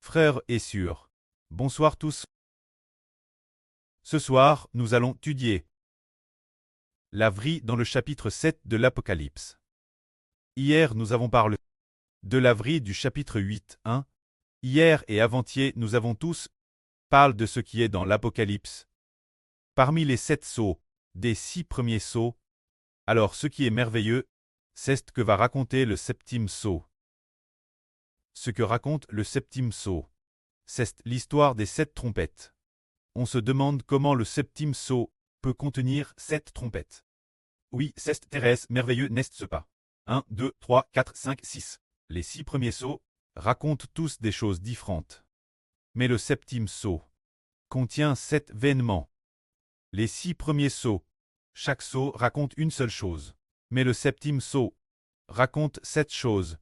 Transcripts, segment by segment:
Frères et sœurs, bonsoir tous. Ce soir, nous allons étudier la vraie dans le chapitre 7 de l'Apocalypse. Hier, nous avons parlé de la vraie du chapitre 8, 1. Hier et avant-hier, nous avons tous parlé de ce qui est dans l'Apocalypse. Parmi les 7 sceaux, des 6 premiers sceaux, alors ce qui est merveilleux, c'est ce que va raconter le septième sceau. Ce que raconte le septième sceau, c'est l'histoire des 7 trompettes. On se demande comment le septième sceau peut contenir 7 trompettes. Oui, c'est très merveilleux, n'est-ce pas? 1, 2, 3, 4, 5, 6. Les 6 premiers sceaux racontent tous des choses différentes. Mais le septième sceau contient 7 événements. Les 6 premiers sceaux, chaque sceau raconte une seule chose. Mais le septième sceau raconte 7 choses.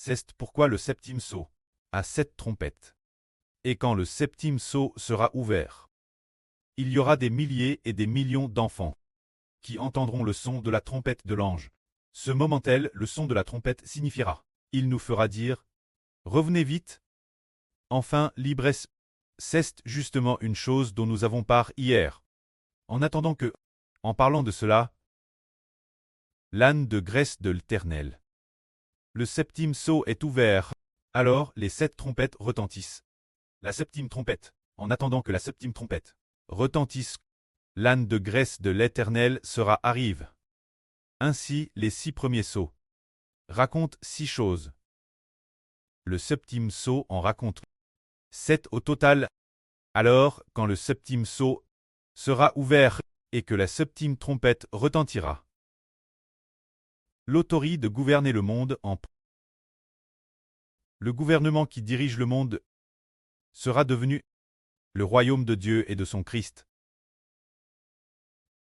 C'est pourquoi le septième sceau a 7 trompettes. Et quand le septième sceau sera ouvert, il y aura des milliers et des millions d'enfants qui entendront le son de la trompette de l'ange. Ce moment-tel, le son de la trompette signifiera. Il nous fera dire « Revenez vite ». Enfin, l'ivresse, c'est justement une chose dont nous avons parlé hier. En attendant que, en parlant de cela, l'âne de graisse de l'Éternel. Le septième sceau est ouvert, alors les 7 trompettes retentissent. La septième trompette, en attendant que la septième trompette retentisse, l'âne de graisse de l'Éternel sera arrive. Ainsi, les 6 premiers sceaux racontent 6 choses. Le septième sceau en raconte 7 au total. Alors, quand le septième sceau sera ouvert et que la septième trompette retentira, l'autorité de gouverner le monde le gouvernement qui dirige le monde sera devenu le royaume de Dieu et de son Christ.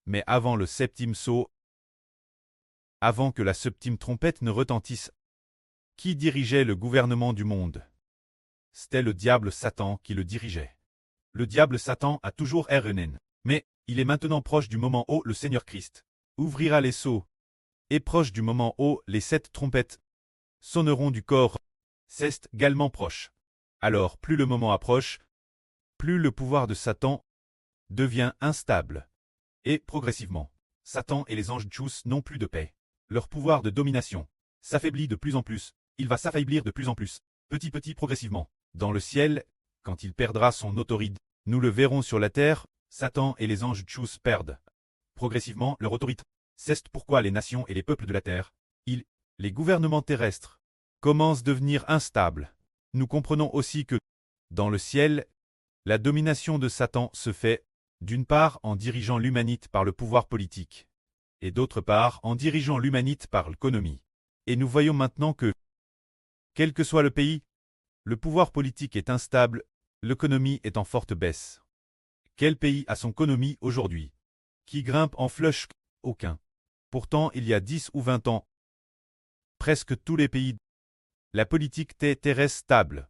Mais avant le septième sceau, avant que la septième trompette ne retentisse, qui dirigeait le gouvernement du monde? C'était le diable Satan qui le dirigeait. Le diable Satan a toujours RNN, mais il est maintenant proche du moment où le Seigneur Christ ouvrira les sceaux, et proche du moment où les 7 trompettes sonneront du corps. C'est également proche. Alors plus le moment approche, plus le pouvoir de Satan devient instable. Et progressivement, Satan et les anges tous n'ont plus de paix. Leur pouvoir de domination s'affaiblit de plus en plus. Il va s'affaiblir de plus en plus, petit progressivement. Dans le ciel, quand il perdra son autorité, nous le verrons sur la terre, Satan et les anges tous perdent progressivement leur autorité. C'est pourquoi les nations et les peuples de la terre, les gouvernements terrestres, commencent à devenir instables. Nous comprenons aussi que, dans le ciel, la domination de Satan se fait, d'une part en dirigeant l'humanité par le pouvoir politique, et d'autre part en dirigeant l'humanité par l'économie. Et nous voyons maintenant que, quel que soit le pays, le pouvoir politique est instable, l'économie est en forte baisse. Quel pays a son économie aujourd'hui? Qui grimpe en flèche? Aucun. Pourtant, il y a 10 ou 20 ans, presque tous les pays, la politique était très stable,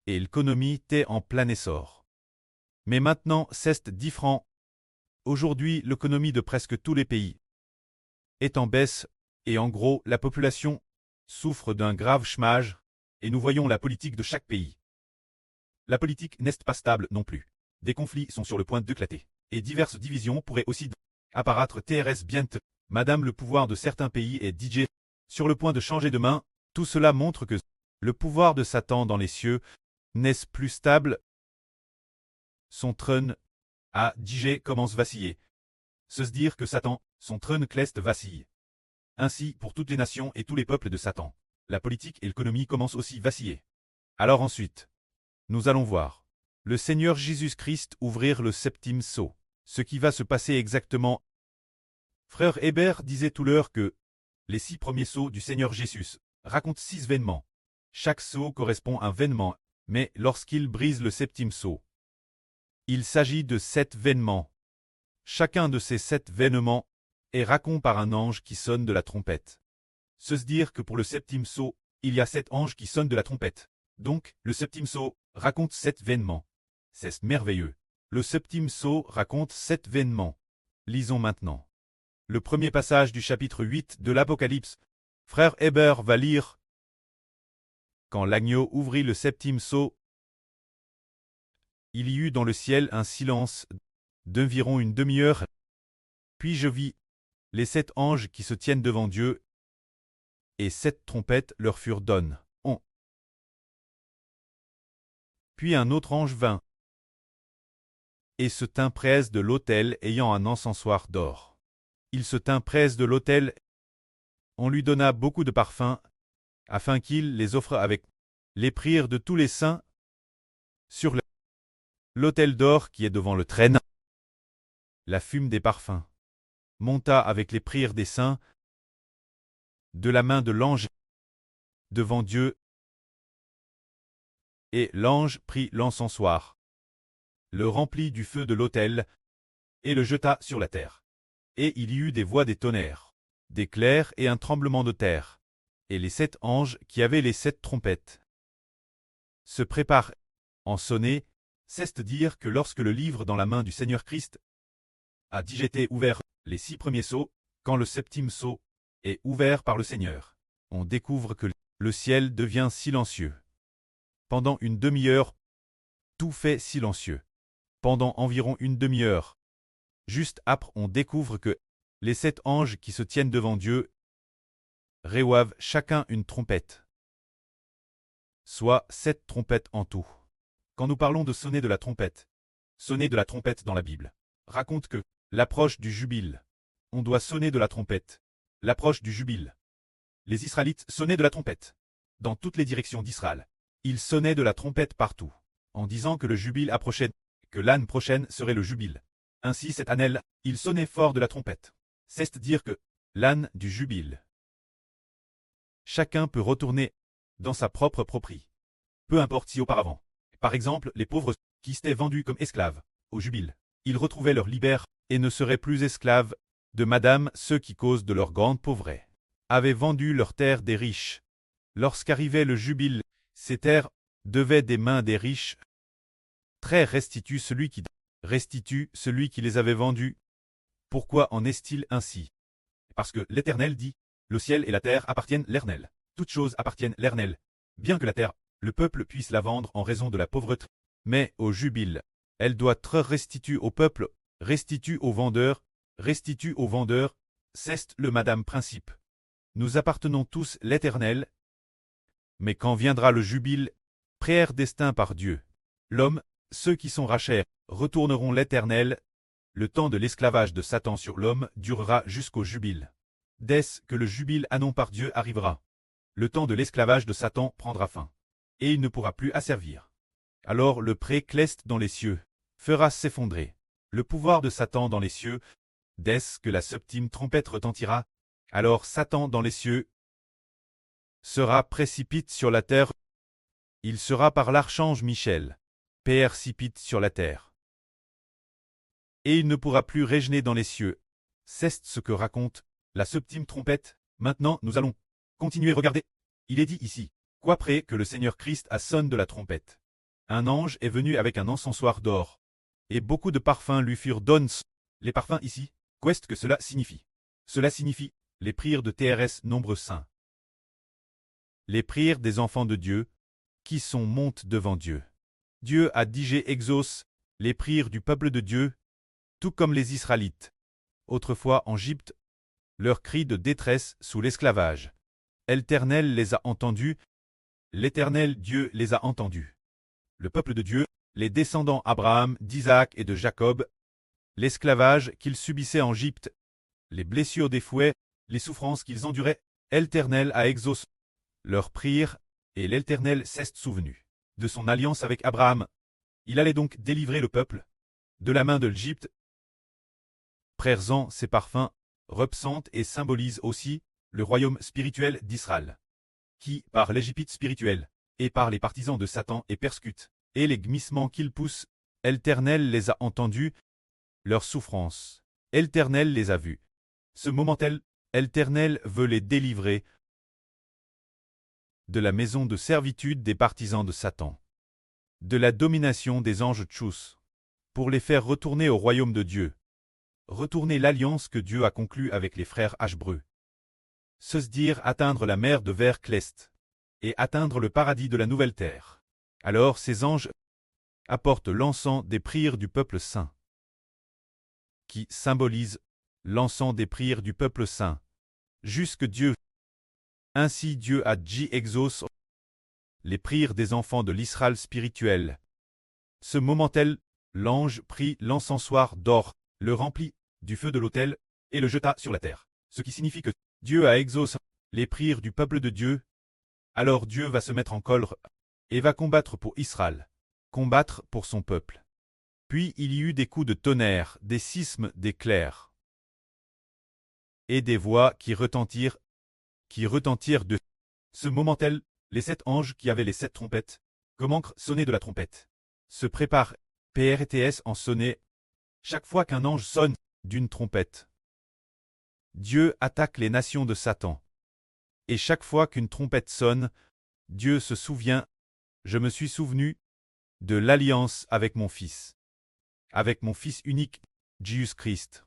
et l'économie était en plein essor. Mais maintenant, c'est différent. Aujourd'hui, l'économie de presque tous les pays est en baisse, et en gros, la population souffre d'un grave chômage, et nous voyons la politique de chaque pays. La politique n'est pas stable non plus. Des conflits sont sur le point d'éclater, et diverses divisions pourraient aussi apparaître TRS bientôt. Madame, le pouvoir de certains pays est DJ sur le point de changer de main. Tout cela montre que le pouvoir de Satan dans les cieux n'est plus stable. Son trône à DJ commence à vaciller. Se dire que Satan, son trône cleste vacille. Ainsi, pour toutes les nations et tous les peuples de Satan, la politique et l'économie commencent aussi à vaciller. Alors ensuite, nous allons voir le Seigneur Jésus-Christ ouvrir le septième sceau. Ce qui va se passer exactement. Frère Hébert disait tout l'heure que les 6 premiers sceaux du Seigneur Jésus racontent 6 événements. Chaque sceau correspond à un événement, mais lorsqu'il brise le septième sceau, il s'agit de 7 événements. Chacun de ces 7 événements est raconté par un ange qui sonne de la trompette. Se dire que pour le septième sceau, il y a 7 anges qui sonnent de la trompette. Donc, le septième sceau raconte 7 événements. C'est merveilleux. Le septième sceau raconte 7 événements. Lisons maintenant le premier passage du chapitre 8 de l'Apocalypse. Frère Hébert va lire. Quand l'agneau ouvrit le septième sceau, Il y eut dans le ciel un silence d'environ une demi-heure. Puis je vis les 7 anges qui se tiennent devant Dieu, et 7 trompettes leur furent données. Puis un autre ange vint, et se tint près de l'autel ayant un encensoir d'or. Il se tint près de l'autel, on lui donna beaucoup de parfums, afin qu'il les offre avec les prières de tous les saints sur l'autel d'or qui est devant le trône. La fume des parfums monta avec les prières des saints de la main de l'ange devant Dieu, et l'ange prit l'encensoir, le remplit du feu de l'autel, et le jeta sur la terre. Et il y eut des voix des tonnerres, des clairs et un tremblement de terre. Et les 7 anges qui avaient les 7 trompettes se préparent en sonner, c'est-à-dire que lorsque le livre dans la main du Seigneur Christ a dit été ouvert les 6 premiers sceaux, quand le 7e sceau est ouvert par le Seigneur, on découvre que le ciel devient silencieux. Pendant une demi-heure, tout fait silencieux. Pendant environ une demi-heure, juste après, on découvre que les 7 anges qui se tiennent devant Dieu reçoivent chacun une trompette, soit 7 trompettes en tout. Quand nous parlons de sonner de la trompette dans la Bible raconte que l'approche du jubile, on doit sonner de la trompette, l'approche du jubile. Les Israélites sonnaient de la trompette dans toutes les directions d'Israël. Ils sonnaient de la trompette partout, en disant que le jubile approchait, que l'âne prochaine serait le jubile. Ainsi cette année, ils sonnaient fort de la trompette. C'est-à-dire que l'âne du jubile. Chacun peut retourner dans sa propre propriété. Peu importe si auparavant, par exemple, les pauvres qui s'étaient vendus comme esclaves au jubile, ils retrouvaient leur liberté et ne seraient plus esclaves de madame. Ceux qui, cause de leur grande pauvreté, avaient vendu leurs terres des riches. Lorsqu'arrivait le jubile, ces terres devaient des mains des riches. Très restitue celui qui les avait vendus. Pourquoi en est-il ainsi? Parce que l'Éternel dit, le ciel et la terre appartiennent à l'Éternel. Toutes choses appartiennent à l'Éternel. Bien que la terre, le peuple puisse la vendre en raison de la pauvreté, mais au jubile, elle doit être restituée au peuple, restituée aux vendeurs, c'est le madame principe. Nous appartenons tous à l'Éternel, mais quand viendra le jubile, prédestiné par Dieu, l'homme, ceux qui sont rachés, retourneront l'Éternel. Le temps de l'esclavage de Satan sur l'homme durera jusqu'au jubile. Dès que le jubile annoncé par Dieu arrivera, le temps de l'esclavage de Satan prendra fin, et il ne pourra plus asservir. Alors le précleste dans les cieux fera s'effondrer le pouvoir de Satan dans les cieux. Dès que la 7e trompette retentira, alors Satan dans les cieux sera précipité sur la terre. Il sera par l'archange Michel précipité sur la terre. Et il ne pourra plus régner dans les cieux. C'est ce que raconte la 7e trompette. Maintenant, nous allons continuer. Regardez. Il est dit ici, qu'après que le Seigneur Christ a sonné de la trompette, un ange est venu avec un encensoir d'or, et beaucoup de parfums lui furent donnés. Les parfums ici, qu'est-ce que cela signifie? Cela signifie les prières de TRS nombreux saints. Les prières des enfants de Dieu, qui sont montent devant Dieu. Dieu a digé exauce les prières du peuple de Dieu, tout comme les Israélites. Autrefois en Égypte, leurs cris de détresse sous l'esclavage. L'Éternel les a entendus, l'Éternel Dieu les a entendus. Le peuple de Dieu, les descendants Abraham, d'Isaac et de Jacob, l'esclavage qu'ils subissaient en Égypte, les blessures des fouets, les souffrances qu'ils enduraient, l'Éternel a exaucé leurs prières, et l'Éternel s'est souvenu de son alliance avec Abraham. Il allait donc délivrer le peuple de la main de l'Égypte. Présent ces parfums représentent et symbolisent aussi le royaume spirituel d'Israël, qui, par l'Égypte spirituelle, et par les partisans de Satan est persécuté, et les gmissements qu'ils poussent, l'Éternel les a entendus, leurs souffrances, l'Éternel les a vus. Ce moment-là, l'Éternel veut les délivrer de la maison de servitude des partisans de Satan, de la domination des anges tchous, pour les faire retourner au royaume de Dieu, retourner l'alliance que Dieu a conclue avec les frères Hébreux, se dire atteindre la mer de Ver Clest, et atteindre le paradis de la nouvelle terre. Alors ces anges apporte l'encens des prières du peuple saint, qui symbolise l'encens des prières du peuple saint, jusque Dieu. Ainsi Dieu a dit exauce les prières des enfants de l'Israël spirituel. Ce moment-tel, l'ange prit l'encensoir d'or, le remplit du feu de l'autel, et le jeta sur la terre. Ce qui signifie que Dieu a exaucé les prières du peuple de Dieu. Alors Dieu va se mettre en colère et va combattre pour Israël, combattre pour son peuple. Puis il y eut des coups de tonnerre, des sismes, des clairs, et des voix qui retentirent de ce moment-tel. Les 7 anges qui avaient les 7 trompettes, comme encre sonnée de la trompette, se préparent, PRTS en sonner, chaque fois qu'un ange sonne d'une trompette. Dieu attaque les nations de Satan. Et chaque fois qu'une trompette sonne, Dieu se souvient, je me suis souvenu de l'alliance avec mon Fils unique, Jésus-Christ.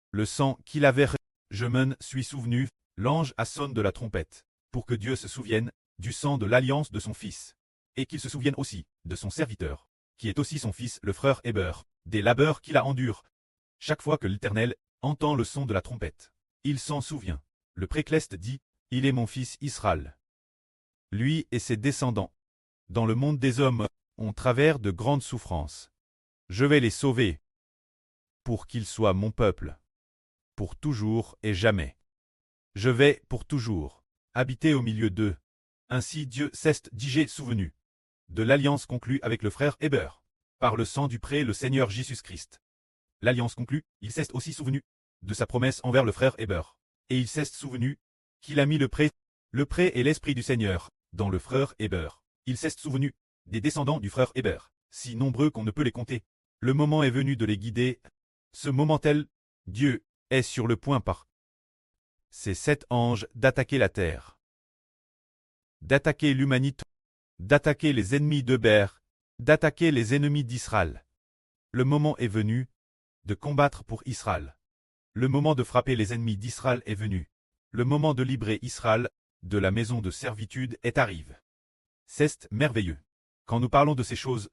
Le sang qu'il avait, je m'en suis souvenu, l'ange sonne de la trompette, pour que Dieu se souvienne du sang de l'alliance de son Fils, et qu'il se souvienne aussi de son serviteur, qui est aussi son fils, le frère Héber, des labeurs qu'il a endure. Chaque fois que l'Éternel entend le son de la trompette, il s'en souvient. Le précleste dit, il est mon fils Israël. Lui et ses descendants, dans le monde des hommes, ont travers de grandes souffrances. Je vais les sauver, pour qu'ils soient mon peuple, pour toujours et jamais. Je vais, pour toujours, habiter au milieu d'eux. Ainsi Dieu s'est dit souvenu de l'alliance conclue avec le frère Héber, par le sang du pré le Seigneur Jésus-Christ. L'alliance conclue, il s'est aussi souvenu de sa promesse envers le frère Héber, et il s'est souvenu qu'il a mis le pré et l'esprit du Seigneur dans le frère Héber. Il s'est souvenu des descendants du frère Héber, si nombreux qu'on ne peut les compter. Le moment est venu de les guider. Ce moment-tel, Dieu est sur le point par ces 7 anges d'attaquer la terre, d'attaquer l'humanité, d'attaquer les ennemis d'Héber, d'attaquer les ennemis d'Israël. Le moment est venu de combattre pour Israël. Le moment de frapper les ennemis d'Israël est venu. Le moment de libérer Israël de la maison de servitude est arrivé. C'est merveilleux. Quand nous parlons de ces choses,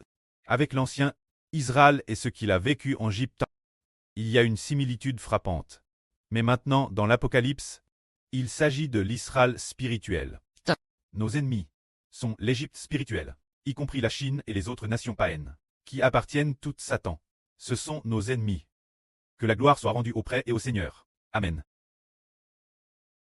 avec l'ancien Israël et ce qu'il a vécu en Égypte, il y a une similitude frappante. Mais maintenant, dans l'Apocalypse, il s'agit de l'Israël spirituel. Nos ennemis sont l'Égypte spirituelle, y compris la Chine et les autres nations païennes, qui appartiennent toutes Satan. Ce sont nos ennemis. Que la gloire soit rendue auprès et au Seigneur. Amen.